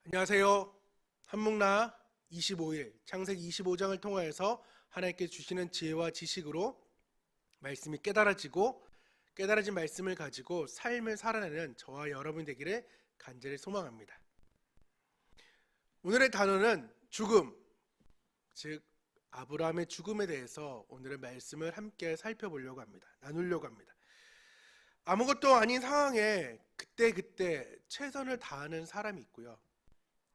안녕하세요. 한묵나 25일 창세기 25장을 통하여서 하나님께 주시는 지혜와 지식으로 말씀이 깨달아진 말씀을 가지고 삶을 살아내는 저와 여러분 되기를 간절히 소망합니다. 오늘의 단어는 죽음, 즉 아브라함의 죽음에 대해서 오늘의 말씀을 함께 살펴보려고 합니다. 나누려고 합니다. 아무것도 아닌 상황에 그때 최선을 다하는 사람이 있고요.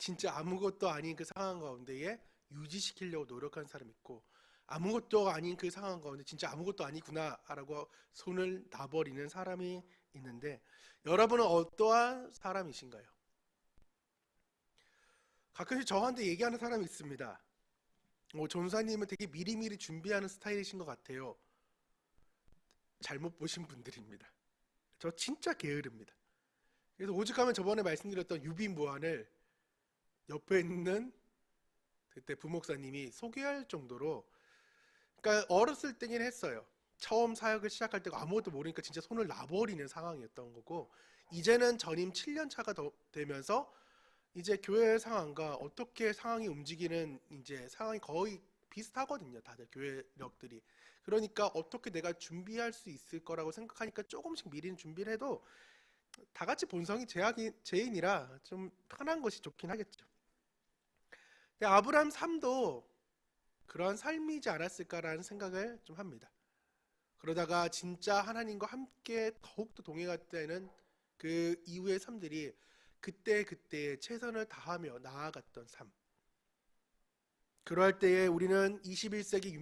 진짜 아무것도 아닌 그 상황 가운데에 유지시키려고 노력하는 사람이 있고, 아무것도 아닌 그 상황 가운데 진짜 아무것도 아니구나 라고 손을 놔버리는 사람이 있는데, 여러분은 어떠한 사람이신가요? 가끔씩 저한테 얘기하는 사람이 있습니다. 전사님은 되게 미리미리 준비하는 스타일이신 것 같아요. 잘못 보신 분들입니다. 저 진짜 게으릅니다. 그래서 오죽하면 저번에 말씀드렸던 유비무환을 옆에 있는 그때 부목사님이 소개할 정도로, 그러니까 어렸을 때긴 했어요. 처음 사역을 시작할 때가 아무것도 모르니까 진짜 손을 놔버리는 상황이었던 거고, 이제는 전임 7년 차가 되면서 이제 교회 상황과 어떻게 상황이 움직이는 이제 상황이 거의 비슷하거든요. 다들 교회력들이. 그러니까 어떻게 내가 준비할 수 있을 거라고 생각하니까 조금씩 미리 준비를 해도 다 같이 본성이 죄인이라 좀 편한 것이 좋긴 하겠죠. 근데 아브라함 삶도 그러한 삶이지 않았을까라는 생각을 좀 합니다. 그러다가 진짜 하나님과 함께 더욱더 동행했다는 그 이후의 삶들이 그때 최선을 다하며 나아갔던 삶. 그러할 때에 우리는 21세기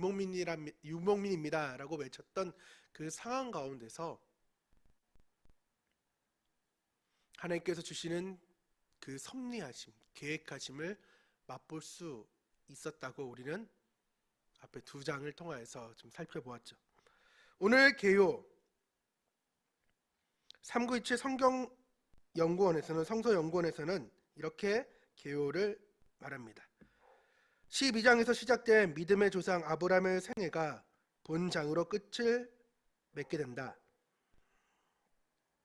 유목민입니다 라고 외쳤던 그 상황 가운데서 하나님께서 주시는 그 섭리하심, 계획하심을 맛볼 수 있었다고 우리는 앞에 두 장을 통하여서 좀 살펴보았죠. 오늘 개요 3927 성서연구원에서는 이렇게 개요를 말합니다. 12장에서 시작된 믿음의 조상 아브라함의 생애가 본장으로 끝을 맺게 된다.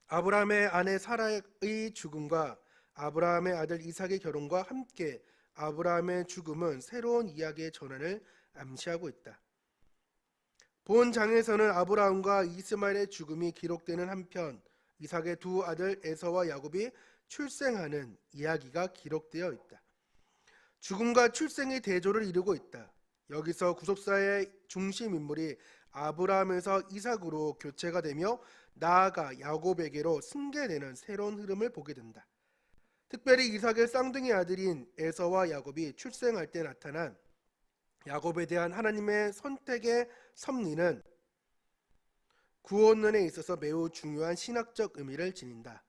아브라함의 아내 사라의 죽음과 아브라함의 아들 이삭의 결혼과 함께 아브라함의 죽음은 새로운 이야기의 전환을 암시하고 있다. 본 장에서는 아브라함과 이스마엘의 죽음이 기록되는 한편 이삭의 두 아들 에서와 야곱이 출생하는 이야기가 기록되어 있다. 죽음과 출생의 대조를 이루고 있다. 여기서 구속사의 중심 인물이 아브라함에서 이삭으로 교체가 되며 나아가 야곱에게로 승계되는 새로운 흐름을 보게 된다. 특별히 이삭의 쌍둥이 아들인 에서와 야곱이 출생할 때 나타난 야곱에 대한 하나님의 선택의 섭리는 구원론에 있어서 매우 중요한 신학적 의미를 지닌다.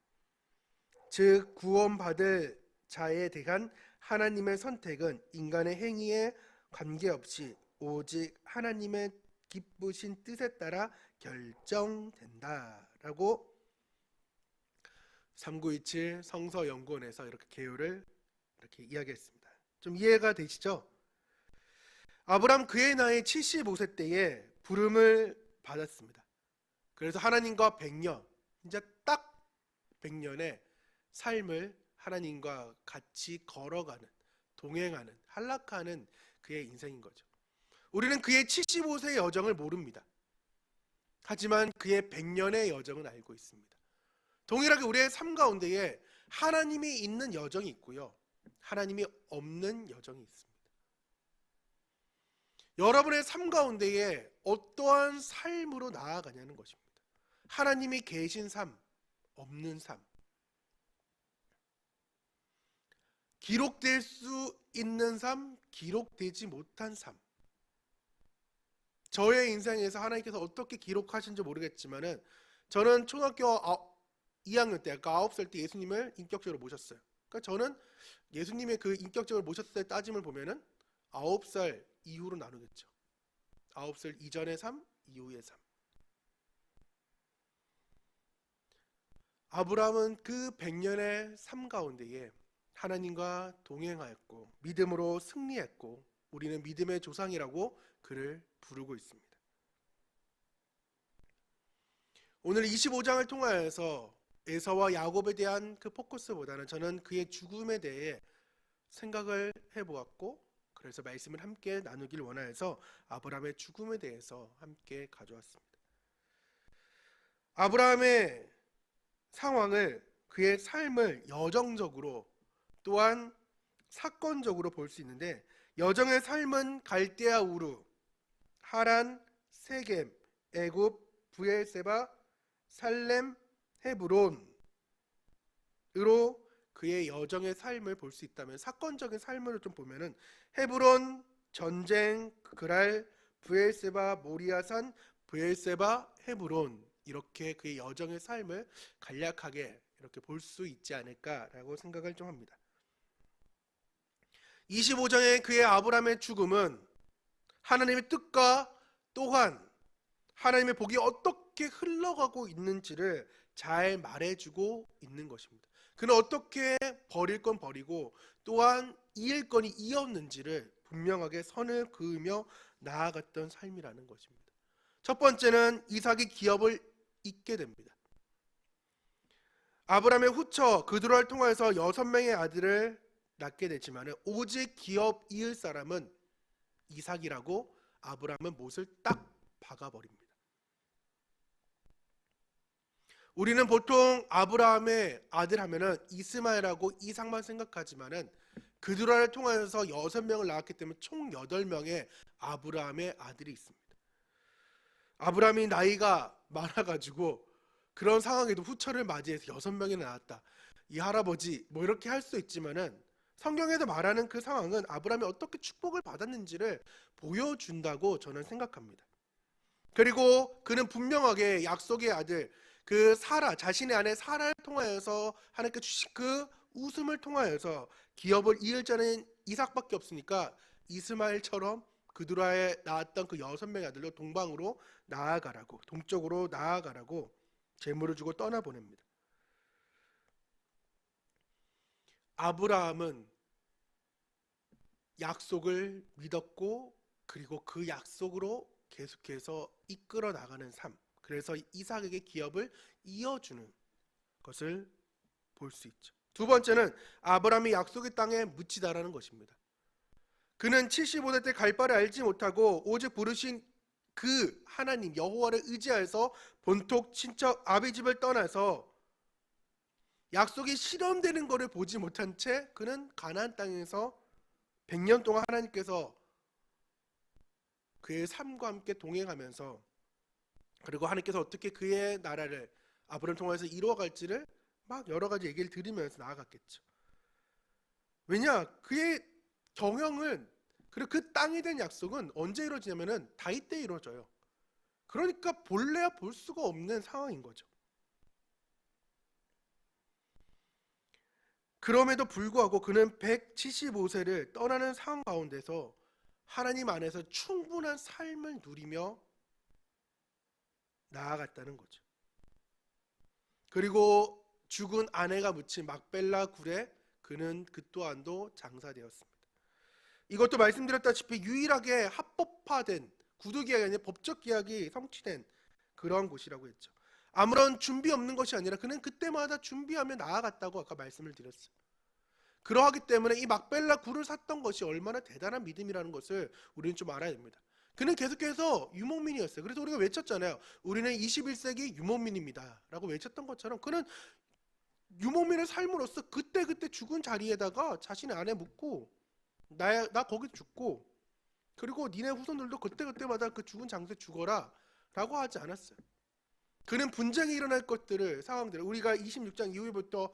즉 구원받을 자에 대한 하나님의 선택은 인간의 행위에 관계없이 오직 하나님의 기쁘신 뜻에 따라 결정된다라고 3927 성서연구원에서 이렇게 개요를 이렇게 이야기했습니다. 좀 이해가 되시죠? 아브람 그의 나이 75세 때에 부름을 받았습니다. 그래서 하나님과 100년, 이제 딱 100년의 삶을 하나님과 같이 걸어가는, 동행하는, 한락하는 그의 인생인 거죠. 우리는 그의 75세의 여정을 모릅니다. 하지만 그의 100년의 여정은 알고 있습니다. 동일하게 우리의 삶 가운데에 하나님이 있는 여정이 있고요, 하나님이 없는 여정이 있습니다. 여러분의 삶 가운데에 어떠한 삶으로 나아가냐는 것입니다. 하나님이 계신 삶, 없는 삶, 기록될 수 있는 삶, 기록되지 못한 삶. 저의 인생에서 하나님께서 어떻게 기록하신지 모르겠지만은 저는 초등학교 2학년 때, 아까 9살 때 예수님을 인격적으로 모셨어요. 그러니까 저는 예수님의 그 인격적으로 모셨을 때 따짐을 보면은 9살 이후로 나누겠죠. 9살 이전의 삶, 이후의 삶. 아브라함은 그 100년의 삶 가운데에 하나님과 동행하였고 믿음으로 승리했고 우리는 믿음의 조상이라고 그를 부르고 있습니다. 오늘 25장을 통하여서 에서와 야곱에 대한 그 포커스보다는 저는 그의 죽음에 대해 생각을 해보았고, 그래서 말씀을 함께 나누길 원하여서 아브라함의 죽음에 대해서 함께 가져왔습니다. 아브라함의 상황을, 그의 삶을 여정적으로 또한 사건적으로 볼 수 있는데, 여정의 삶은 갈대아 우르, 하란, 세겜, 애굽, 브엘세바, 살렘, 헤브론으로 그의 여정의 삶을 볼 수 있다면, 사건적인 삶을 좀 보면은 헤브론, 전쟁, 그랄, 브엘세바, 모리아산, 브엘세바, 헤브론, 이렇게 그의 여정의 삶을 간략하게 이렇게 볼 수 있지 않을까라고 생각을 좀 합니다. 25장의 그의 아브라함의 죽음은 하나님의 뜻과 또한 하나님의 복이 어떻게 흘러가고 있는지를 잘 말해주고 있는 것입니다. 그는 어떻게 버릴 건 버리고 또한 이을 건이 이었는지를 분명하게 선을 그으며 나아갔던 삶이라는 것입니다. 첫 번째는 이삭이 기업을 잇게 됩니다. 아브라함의 후처 그드로를 통해서 6명의 아들을 낳게 되지만 오직 기업 이을 사람은 이삭이라고 아브라함은 못을 딱 박아버립니다. 우리는 보통 아브라함의 아들 하면은 이스마엘하고 이삭만 생각하지만은 그드로를 통해서 6명을 낳았기 때문에 총 8명의 아브라함의 아들이 있습니다. 아브라함이 나이가 많아가지고 그런 상황에도 후처를 맞이해서 6명이나 낳았다, 이 할아버지 뭐 이렇게 할 수 있지만은 성경에서 말하는 그 상황은 아브라함이 어떻게 축복을 받았는지를 보여준다고 저는 생각합니다. 그리고 그는 분명하게 약속의 아들 그 사라, 자신의 아내 사라를 통하여서 하나님께 주신 그 웃음을 통하여서 기업을 이을 자는 이삭밖에 없으니까 이스마엘처럼 그드라에 낳았던 그 6명의 아들로 동방으로 나아가라고, 동쪽으로 나아가라고 재물을 주고 떠나보냅니다. 아브라함은 약속을 믿었고 그리고 그 약속으로 계속해서 이끌어 나가는 삶, 그래서 이삭에게 기업을 이어주는 것을 볼 수 있죠. 두 번째는 아브라함이 약속의 땅에 묻히다라는 것입니다. 그는 75세 때 갈 바를 알지 못하고 오직 부르신 그 하나님 여호와를 의지하여서 본토 친척 아비 집을 떠나서 약속이 실현되는 것을 보지 못한 채 그는 가나안 땅에서 100년 동안 하나님께서 그의 삶과 함께 동행하면서, 그리고 하나님께서 어떻게 그의 나라를 아브라함 통해서 이루어갈지를 막 여러 가지 얘기를 들으면서 나아갔겠죠. 왜냐, 그의 경영은, 그리고 그 땅에 대한 약속은 언제 이루어지냐면은 다윗 때 이루어져요. 그러니까 볼래야 볼 수가 없는 상황인 거죠. 그럼에도 불구하고 그는 175세를 떠나는 상황 가운데서 하나님 안에서 충분한 삶을 누리며 나아갔다는 거죠. 그리고 죽은 아내가 묻힌 막벨라 굴에 그는 그 또한도 장사되었습니다. 이것도 말씀드렸다시피 유일하게 합법화된 구두계약이 아니라 법적 계약이 성취된 그러한 곳이라고 했죠. 아무런 준비 없는 것이 아니라 그는 그때마다 준비하며 나아갔다고 아까 말씀을 드렸어요. 그러하기 때문에 이 막벨라 굴을 샀던 것이 얼마나 대단한 믿음이라는 것을 우리는 좀 알아야 됩니다. 그는 계속해서 유목민이었어요. 그래서 우리가 외쳤잖아요. 우리는 21세기 유목민입니다 라고 외쳤던 것처럼 그는 유목민의 삶으로서 그때그때 죽은 자리에다가 자신의 아내 묻고 나 거기 죽고 그리고 니네 후손들도 그때그때마다 그 죽은 장소에 죽어라 라고 하지 않았어요. 그는 분쟁이 일어날 것들을, 상황들을 우리가 26장 이후부터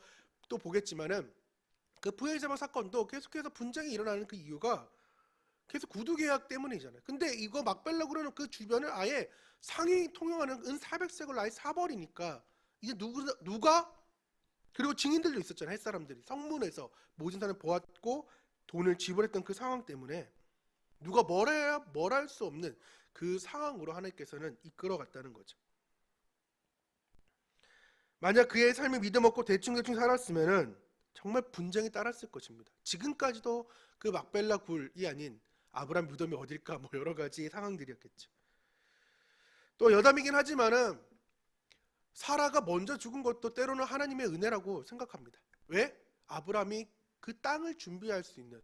또 보겠지만은 그 브엘세바 사건도 계속해서 분쟁이 일어나는 그 이유가 계속 구두계약 때문이잖아요. 근데 이거 막벨라 그러는 그 주변을 아예 상위 통용하는 은 400색을 아예 사버리니까 이제 누가 그리고 증인들도 있었잖아요. 햇사람들이 성문에서 모진 사람을 보았고 돈을 지불했던 그 상황 때문에 누가 뭘 해야 뭘 할 수 없는 그 상황으로 하나님께서는 이끌어갔다는 거죠. 만약 그의 삶이 믿음 없고 대충대충 살았으면은 정말 분쟁이 따랐을 것입니다. 지금까지도 그 막벨라 굴이 아닌 아브라함 무덤이 어딜까 뭐 여러 가지 상황들이었겠죠. 또 여담이긴 하지만은 사라가 먼저 죽은 것도 때로는 하나님의 은혜라고 생각합니다. 왜? 아브라함이 그 땅을 준비할 수 있는,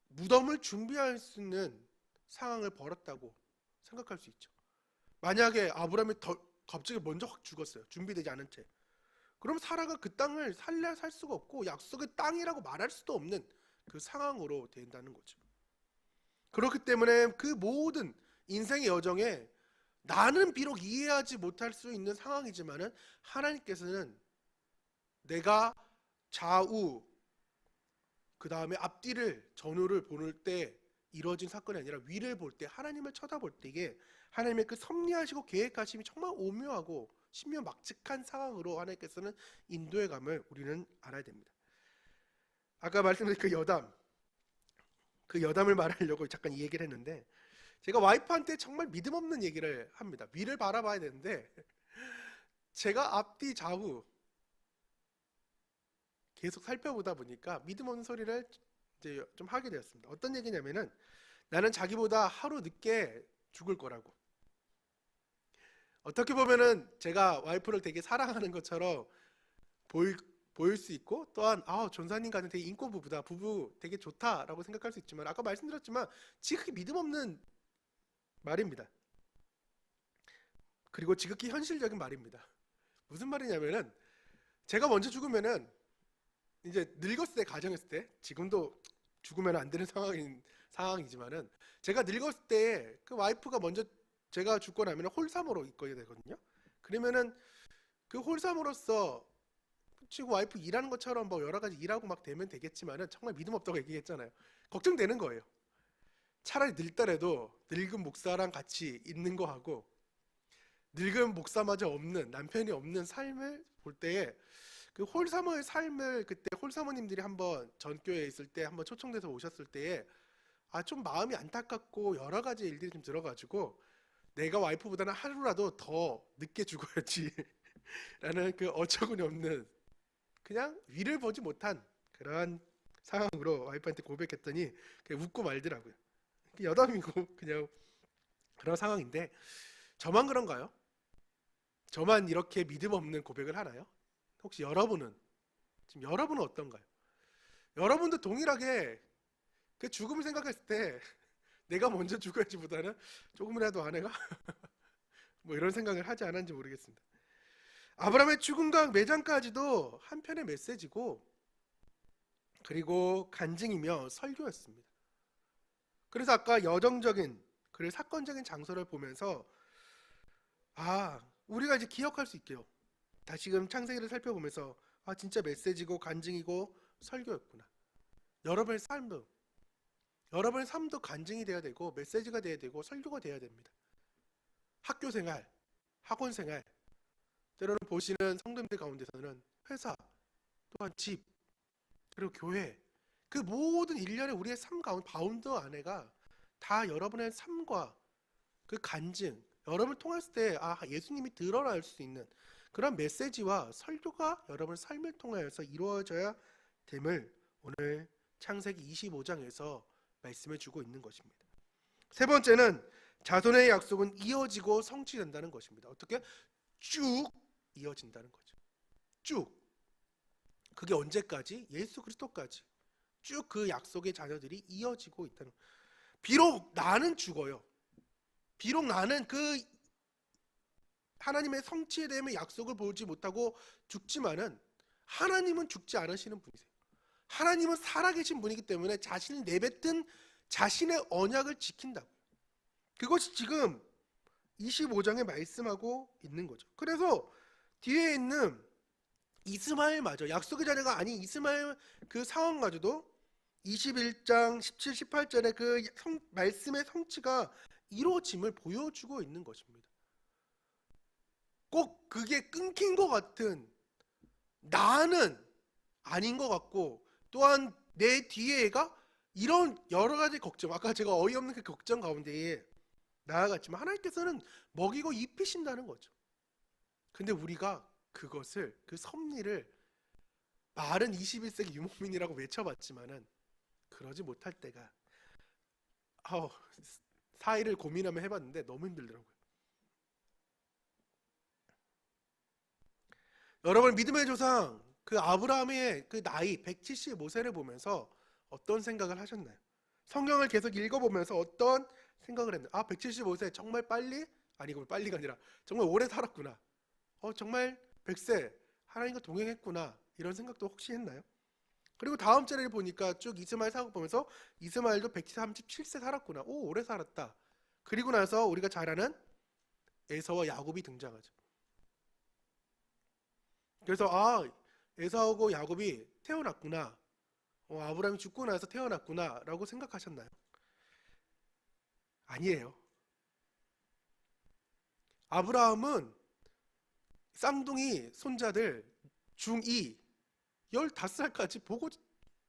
무덤을 준비할 수 있는 상황을 벌였다고 생각할 수 있죠. 만약에 아브라함이 갑자기 먼저 확 죽었어요. 준비되지 않은 채. 그럼 사라가 그 땅을 살래 살 수가 없고 약속의 땅이라고 말할 수도 없는 그 상황으로 된다는 거죠. 그렇기 때문에 그 모든 인생의 여정에 나는 비록 이해하지 못할 수 있는 상황이지만은 하나님께서는 내가 좌우 그 다음에 앞뒤를 전후를 볼 때 이루어진 사건이 아니라 위를 볼 때 하나님을 쳐다볼 때에 하나님의 그 섭리하시고 계획하심이 정말 오묘하고 신묘막측한 상황으로 하나님께서는 인도해 감을 우리는 알아야 됩니다. 아까 말씀드린 그 여담을 말하려고 잠깐 이 얘기를 했는데, 제가 와이프한테 정말 믿음 없는 얘기를 합니다. 위를 바라봐야 되는데 제가 앞뒤 좌우 계속 살펴보다 보니까 믿음 없는 소리를 이제 좀 하게 되었습니다. 어떤 얘기냐면은 나는 자기보다 하루 늦게 죽을 거라고. 어떻게 보면은 제가 와이프를 되게 사랑하는 것처럼 보일 수 있고, 또한 전사님과는 되게 인권 부부다, 부부 되게 좋다라고 생각할 수 있지만, 아까 말씀드렸지만 지극히 믿음 없는 말입니다. 그리고 지극히 현실적인 말입니다. 무슨 말이냐면은 제가 먼저 죽으면은 이제 늙었을 때, 가정했을 때, 지금도 죽으면 안 되는 상황이지만은 제가 늙었을 때 그 와이프가 먼저 제가 죽고 나면 홀사모로 있거야 되거든요. 그러면은 그 홀사모로서 치고 와이프 일하는 것처럼 뭐 여러 가지 일하고 막 되면 되겠지만은 정말 믿음 없다고 얘기했잖아요. 걱정되는 거예요. 차라리 늙더라도 늙은 목사랑 같이 있는 거 하고 늙은 목사마저 없는, 남편이 없는 삶을 볼 때에 그 홀사모의 삶을, 그때 홀사모님들이 한번 전교회에 있을 때 한번 초청돼서 오셨을 때에 좀 마음이 안타깝고 여러 가지 일들이 좀 들어가지고 내가 와이프보다는 하루라도 더 늦게 죽어야지 라는 그 어처구니 없는, 그냥 위를 보지 못한 그런 상황으로 와이프한테 고백했더니 그냥 웃고 말더라고요. 여담이고 그냥 그런 상황인데, 저만 그런가요? 저만 이렇게 믿음 없는 고백을 하나요? 혹시 여러분은 어떤가요? 여러분도 동일하게 그 죽음을 생각했을 때 내가 먼저 죽어야지보다는 조금이라도 아내가 뭐 이런 생각을 하지 않았는지 모르겠습니다. 아브라함의 죽음과 매장까지도 한편의 메시지고, 그리고 간증이며 설교였습니다. 그래서 아까 여정적인, 그리고 사건적인 장소를 보면서 우리가 이제 기억할 수 있게요. 다시금 창세기를 살펴보면서 진짜 메시지고 간증이고 설교였구나. 여러분의 삶도 간증이 돼야 되고 메시지가 돼야 되고 설교가 돼야 됩니다. 학교 생활, 학원 생활, 때로는 보시는 성도님들 가운데서는 회사, 또한 집, 그리고 교회, 그 모든 일련의 우리의 삶 가운데 바운드 안에가 다 여러분의 삶과 그 간증, 여러분을 통했을 때 예수님이 드러날 수 있는 그런 메시지와 설교가 여러분의 삶을 통하여서 이루어져야 됨을 오늘 창세기 25장에서 말씀해 주고 있는 것입니다. 세 번째는 자손의 약속은 이어지고 성취된다는 것입니다. 어떻게? 쭉 이어진다는 거죠. 쭉. 그게 언제까지? 예수 그리스도까지. 쭉 그 약속의 자녀들이 이어지고 있다는 거예요. 비록 나는 죽어요. 비록 나는 그 하나님의 성취에 대한 약속을 보지 못하고 죽지만은 하나님은 죽지 않으시는 분이세요. 하나님은 살아계신 분이기 때문에 자신이 내뱉은 자신의 언약을 지킨다고. 그것이 지금 25장에 말씀하고 있는 거죠. 그래서 뒤에 있는 이스마엘마저, 약속의 자녀가 아닌 이스마엘 그 상황마저도 21장 17, 18절에 그 말씀의 성취가 이루어짐을 보여주고 있는 것입니다. 꼭 그게 끊긴 것 같은 나는 아닌 것 같고, 또한 내 뒤에가 이런 여러 가지 걱정, 아까 제가 어이없는 그 걱정 가운데에 나아갔지만 하나님께서는 먹이고 입히신다는 거죠. 근데 우리가 그것을, 그 섭리를 말은 21세기 유목민이라고 외쳐봤지만은 그러지 못할 때가, 사이를 고민하며 해봤는데 너무 힘들더라고요. 여러분, 믿음의 조상 그 아브라함의 그 나이 175세를 보면서 어떤 생각을 하셨나요? 성경을 계속 읽어보면서 어떤 생각을 했나요? 175세 정말 빨리? 아니, 이거 빨리가 아니라 정말 오래 살았구나. 정말 100세 하나님과 동행했구나. 이런 생각도 혹시 했나요? 그리고 다음 절에 보니까 쭉 이스마엘 사극 보면서 이스마엘도 137세 살았구나. 오, 오래 살았다. 그리고 나서 우리가 잘 아는 에서와 야곱이 등장하죠. 그래서 에서하고 야곱이 태어났구나. 아브라함이 죽고 나서 태어났구나 라고 생각하셨나요? 아니에요. 아브라함은 쌍둥이 손자들 중2 15살까지 보고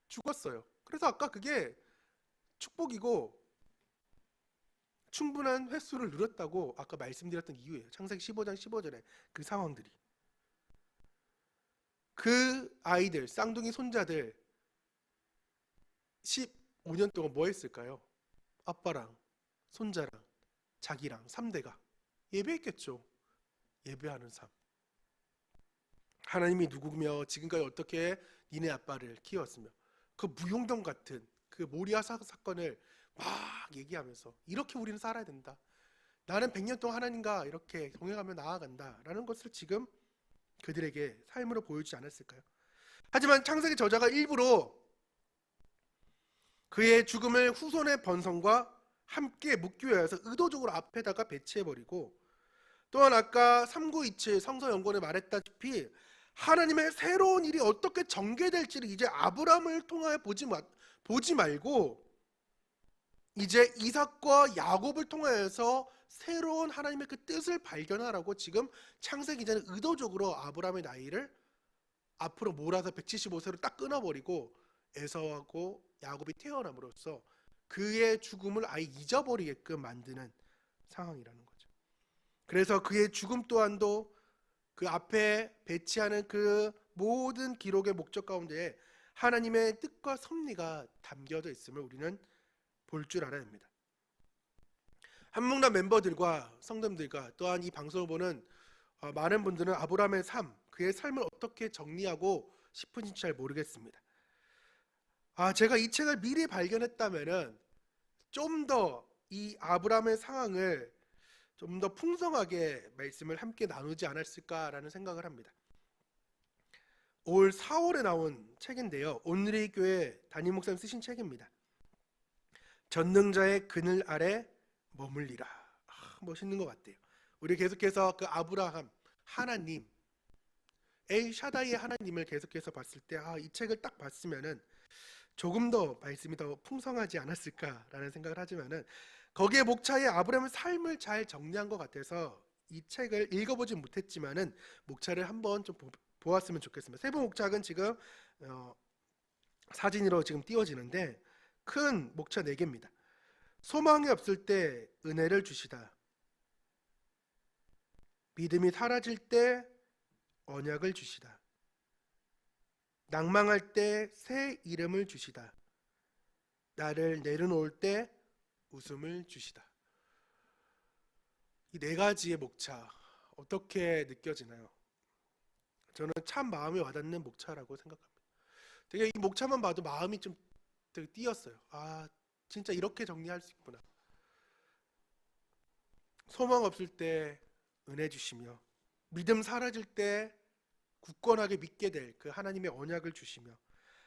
죽었어요. 그래서 아까 그게 축복이고 충분한 횟수를 누렸다고 아까 말씀드렸던 이유예요. 창세기 15장 15절에 그 상황들이. 그 아이들, 쌍둥이 손자들 15년 동안 뭐 했을까요? 아빠랑 손자랑 자기랑 3대가 예배했겠죠. 예배하는 삶. 하나님이 누구며 지금까지 어떻게 니네 아빠를 키웠으며 그 무용담 같은 그 모리아 사건을 막 얘기하면서 이렇게 우리는 살아야 된다. 나는 100년 동안 하나님과 이렇게 동행하며 나아간다 라는 것을 지금 그들에게 삶으로 보여주지 않았을까요? 하지만 창세기 저자가 일부러 그의 죽음을 후손의 번성과 함께 묶여서 의도적으로 앞에다가 배치해버리고, 또한 아까 3927 성서연구원에 말했다시피 하나님의 새로운 일이 어떻게 전개될지를 이제 아브라함을 통하여 보지 말고 이제 이삭과 야곱을 통하여서 새로운 하나님의 그 뜻을 발견하라고 지금 창세기 기자는 의도적으로 아브라함의 나이를 앞으로 몰아서 175세로 딱 끊어버리고 에서하고 야곱이 태어남으로써 그의 죽음을 아예 잊어버리게끔 만드는 상황이라는 거죠. 그래서 그의 죽음 또한도 그 앞에 배치하는 그 모든 기록의 목적 가운데 하나님의 뜻과 섭리가 담겨져 있음을 우리는 볼 줄 알아야 합니다. 한문단 멤버들과 성도님들과 또한 이 방송을 보는 많은 분들은 아브라함의 삶, 그의 삶을 어떻게 정리하고 싶은지 잘 모르겠습니다. 제가 이 책을 미리 발견했다면은 좀 더 이 아브라함의 상황을 좀 더 풍성하게 말씀을 함께 나누지 않았을까라는 생각을 합니다. 올 4월에 나온 책인데요. 온누리 교회 담임 목사님 쓰신 책입니다. 전능자의 그늘 아래 머물리라. 멋있는 것 같아요. 우리 계속해서 그 아브라함, 하나님, 엘 샤다이의 하나님을 계속해서 봤을 때 이 책을 딱 봤으면은 조금 더 말씀이 더 풍성하지 않았을까라는 생각을 하지만은 거기에 목차에 아브라함의 삶을 잘 정리한 것 같아서 이 책을 읽어보지 못했지만은 목차를 한번 좀 보았으면 좋겠습니다. 세부 목차는 지금 사진으로 지금 띄워지는데 큰 목차 4개입니다. 소망이 없을 때 은혜를 주시다. 믿음이 사라질 때 언약을 주시다. 낭망할 때 새 이름을 주시다. 나를 내려놓을 때 웃음을 주시다. 이 4가지의 목차 어떻게 느껴지나요? 저는 참 마음에 와닿는 목차라고 생각합니다. 되게 이 목차만 봐도 마음이 좀 되게 띄었어요. 진짜 이렇게 정리할 수 있구나. 소망 없을 때 은혜 주시며 믿음 사라질 때 굳건하게 믿게 될 그 하나님의 언약을 주시며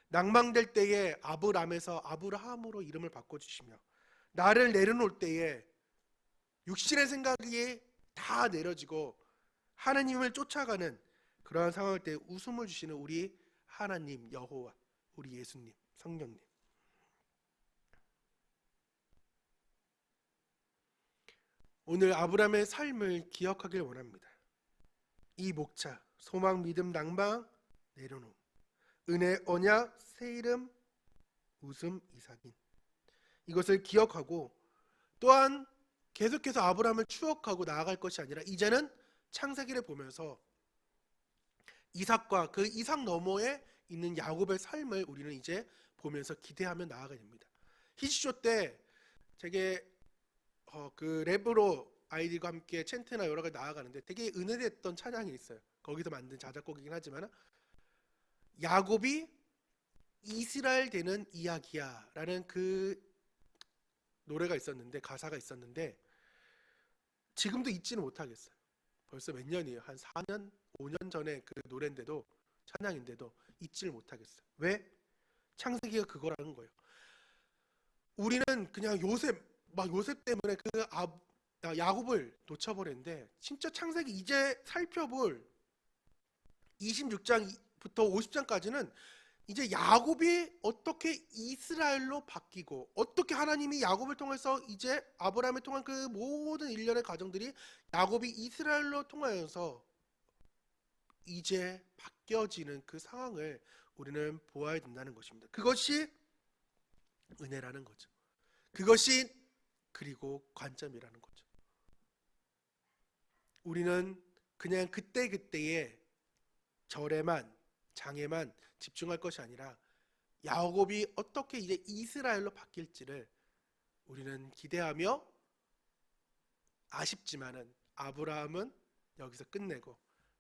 낭망될 때에 아브람에서 아브라함으로 이름을 바꿔주시며 나를 내려놓을 때에 육신의 생각이 다 내려지고 하나님을 쫓아가는 그러한 상황일 때 웃음을 주시는 우리 하나님 여호와, 우리 예수님, 성령님. 오늘 아브라함의 삶을 기억하길 원합니다. 이 목차, 소망, 믿음, 낭망, 내려놓음, 은혜, 언약, 새 이름, 웃음, 이삭인, 이것을 기억하고 또한 계속해서 아브라함을 추억하고 나아갈 것이 아니라 이제는 창세기를 보면서 이삭과 그 이삭 너머에 있는 야곱의 삶을 우리는 이제 보면서 기대하며 나아가야 됩니다. 히시조 때 되게 그 랩으로 아이들과 함께 챈트나 여러 가지 나아가는데 되게 은혜됐던 찬양이 있어요. 거기서 만든 자작곡이긴 하지만 야곱이 이스라엘 되는 이야기야 라는 그 노래가 있었는데, 가사가 있었는데 지금도 잊지는 못하겠어요. 벌써 몇 년이에요. 한 4년, 5년 전에 그 노래인데도, 찬양인데도 잊지를 못하겠어요. 왜? 창세기가 그거라는 거예요. 우리는 그냥 요셉 때문에 야곱을 놓쳐버렸는데, 진짜 창세기 이제 살펴볼 26장부터 50장까지는 이제 야곱이 어떻게 이스라엘로 바뀌고, 어떻게 하나님이 야곱을 통해서 이제 아브라함을 통한 그 모든 일련의 과정들이 야곱이 이스라엘로 통하여서 이제 바뀌어지는 그 상황을 우리는 보아야 된다는 것입니다. 그것이 은혜라는 거죠. 그것이 그리고 관점이라는 거죠. 우리는 그냥 그때그때의 절에만, 장에만 집중할 것이 아니라 야곱이 어떻게 이제 이스라엘로 바뀔지를 우리는 기대하며, 아쉽지만은 아브라함은 여기서 끝내고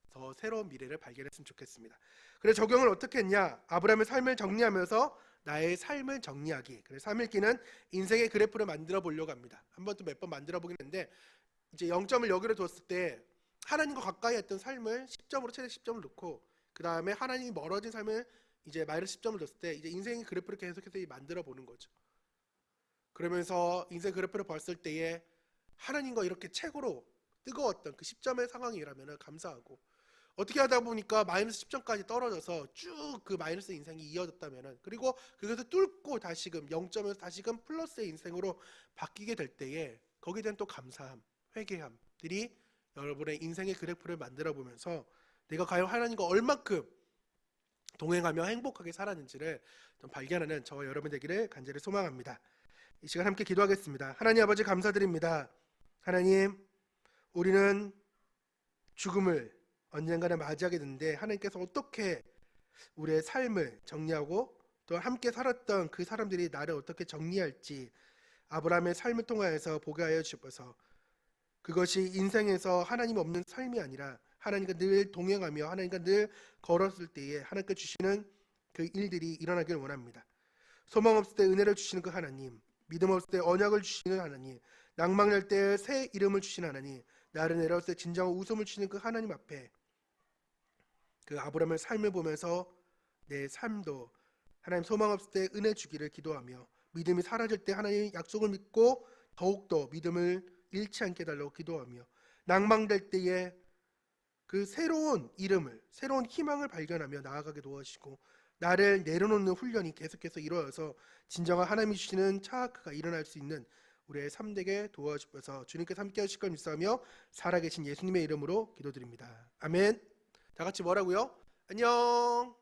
더 새로운 미래를 발견했으면 좋겠습니다. 그래서 적용을 어떻게 했냐? 아브라함의 삶을 정리하면서 나의 삶을 정리하기. 그래서 3일기는 인생의 그래프를 만들어 보려고 합니다. 한 번도 몇 번 만들어 보긴 했는데, 이제 0점을 여기로 뒀을 때 하나님과 가까이 했던 삶을 10점으로, 최대 10점을 놓고, 그 다음에 하나님이 멀어진 삶을 이제 마이너스 10점을 뒀을 때 이제 인생의 그래프를 계속해서 만들어 보는 거죠. 그러면서 인생 그래프를 봤을 때에 하나님과 이렇게 최고로 뜨거웠던 그 10점의 상황이라면 감사하고, 어떻게 하다 보니까 마이너스 10점까지 떨어져서 쭉 그 마이너스 인생이 이어졌다면, 그리고 그것을 뚫고 다시금 0점에서 다시금 플러스의 인생으로 바뀌게 될 때에 거기에 대한 또 감사함, 회개함들이 여러분의 인생의 그래프를 만들어 보면서 내가 과연 하나님과 얼만큼 동행하며 행복하게 살았는지를 좀 발견하는 저와 여러분 되기를 간절히 소망합니다. 이 시간 함께 기도하겠습니다. 하나님 아버지, 감사드립니다. 하나님, 우리는 죽음을 언젠가는 맞이하게 되는데, 하나님께서 어떻게 우리의 삶을 정리하고 또 함께 살았던 그 사람들이 나를 어떻게 정리할지 아브라함의 삶을 통하여서 보게 하여 주셔서, 그것이 인생에서 하나님 없는 삶이 아니라 하나님과 늘 동행하며 하나님과 늘 걸었을 때에 하나님께 주시는 그 일들이 일어나길 원합니다. 소망 없을 때 은혜를 주시는 그 하나님, 믿음 없을 때 언약을 주시는 하나님, 낭망할 때 새 이름을 주시는 하나님, 나를 내려올 때 진정한 웃음을 주시는 그 하나님 앞에 그 아브라함의 삶을 보면서 내 삶도 하나님 소망 없을 때 은혜 주기를 기도하며, 믿음이 사라질 때 하나님의 약속을 믿고 더욱더 믿음을 잃지 않게 해달라고 기도하며, 낭망될 때에 그 새로운 이름을, 새로운 희망을 발견하며 나아가게 도와주시고, 나를 내려놓는 훈련이 계속해서 이루어져서 진정한 하나님이 주시는 차크가 일어날 수 있는 우리의 삶 되게 도와주셔서 주님께서 함께 하실 걸 믿사오며 살아계신 예수님의 이름으로 기도드립니다. 아멘. 다 같이 뭐라고요? 안녕.